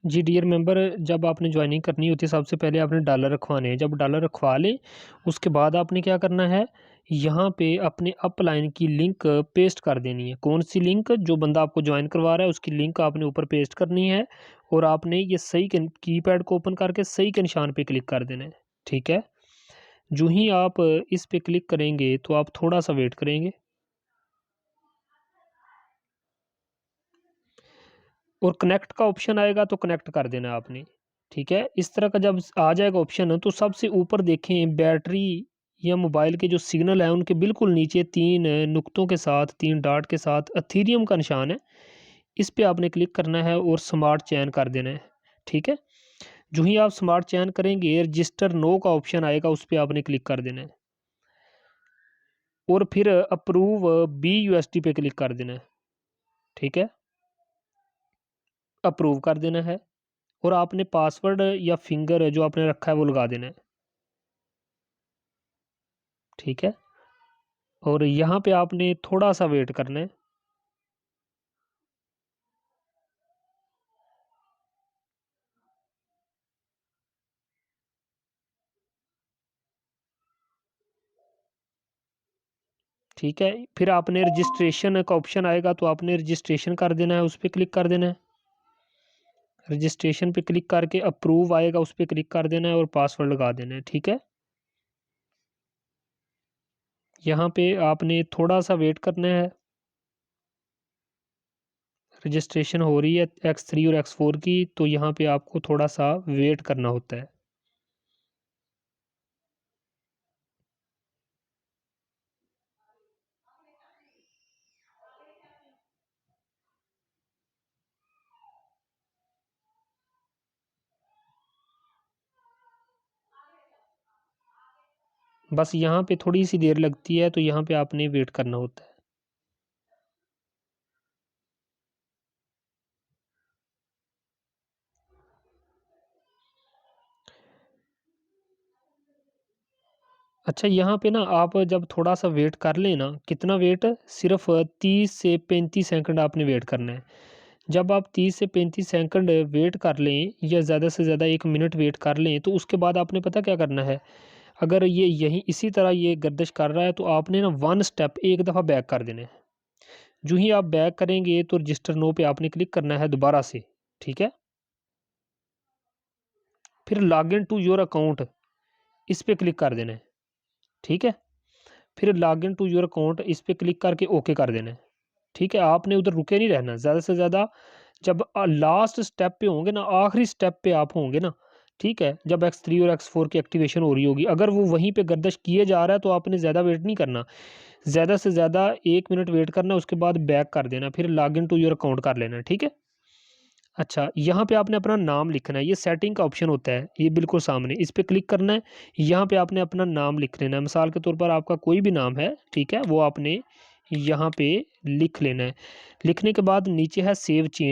जी dear member, जब आपने joining करनी होती है सबसे पहले आपने डॉलर रखवाने हैं। जब डॉलर रखवा लें उसके बाद आपने क्या करना है, यहाँ पे अपने अपलाइन की लिंक पेस्ट कर देनी है। कौन सी लिंक? जो बंदा आपको ज्वाइन करवा रहा है उसकी लिंक आपने ऊपर पेस्ट करनी है और आपने ये सही के कीपैड को ओपन करके सही के निशान पे क्लिक कर देना है। ठीक है, जो ही आप इस पे क्लिक करेंगे तो आप थोड़ा सा वेट करेंगे और कनेक्ट का ऑप्शन आएगा तो कनेक्ट कर देना आपने। ठीक है, इस तरह का जब आ जाएगा ऑप्शन तो सबसे ऊपर देखें बैटरी या मोबाइल के जो सिग्नल है उनके बिल्कुल नीचे 3 नुक्तों के साथ 3 डॉट के साथ एथेरियम का निशान है। इस पे आपने क्लिक करना है और स्मार्ट चयन कर देना है। ठीक है, जो ही आप स्मार्ट चयन करेंगे रजिस्टर नो का ऑप्शन आएगा, उस पे आपने क्लिक कर देना है और फिर अप्रूव BUSD पे क्लिक कर देना है। ठीक है, अप्रूव कर देना है और आपने पासवर्ड या फिंगर जो आपने रखा है वो लगा देना है। ठीक है, और यहाँ पे आपने थोड़ा सा वेट करना है। ठीक है, फिर आपने रजिस्ट्रेशन का ऑप्शन आएगा तो आपने रजिस्ट्रेशन कर देना है, उस पर क्लिक कर देना है। रजिस्ट्रेशन पे क्लिक करके अप्रूव आएगा, उस पर क्लिक कर देना है और पासवर्ड लगा देना है। ठीक है, यहाँ पे आपने थोड़ा सा वेट करना है। रजिस्ट्रेशन हो रही है X3 और X4 की, तो यहाँ पे आपको थोड़ा सा वेट करना होता है। बस यहाँ पे थोड़ी सी देर लगती है तो यहाँ पे आपने वेट करना होता है। अच्छा, यहाँ पे ना आप जब थोड़ा सा वेट कर लें ना, कितना वेट, सिर्फ 30 से 35 सेकंड आपने वेट करना है। जब आप 30 से 35 सेकंड वेट कर लें या ज़्यादा से ज़्यादा 1 मिनट वेट कर लें तो उसके बाद आपने पता क्या करना है। अगर ये यहीं इसी तरह ये गर्दिश कर रहा है तो आपने ना 1 स्टेप एक दफ़ा बैक कर देना है। जो ही आप बैक करेंगे तो रजिस्टर नो पे आपने क्लिक करना है दोबारा से। ठीक है, फिर log in to your account इस पे क्लिक कर देना है। ठीक है, फिर log in to your account इस पे क्लिक करके ओके कर देना है। ठीक है, आपने उधर रुके नहीं रहना, ज़्यादा से ज़्यादा जब लास्ट स्टेप पे होंगे ना, आखिरी स्टेप पे आप होंगे ना, ठीक है, जब X3 और X4 की एक्टिवेशन हो रही होगी, अगर वो वहीं पे गर्दिश किए जा रहा है तो आपने ज़्यादा वेट नहीं करना। ज़्यादा से ज़्यादा 1 मिनट वेट करना, उसके बाद बैक कर देना, फिर log in to your account कर लेना। ठीक है, अच्छा, यहाँ पे आपने अपना नाम लिखना है, ये सेटिंग का ऑप्शन होता है, ये बिल्कुल सामने, इस पे क्लिक करना है। यहाँ पे आपने अपना नाम लिख लेना है, मिसाल के तौर पर आपका कोई भी नाम है, ठीक है, वो आपने यहाँ पे लिख लेना है। लिखने के बाद नीचे है सेव चेंज।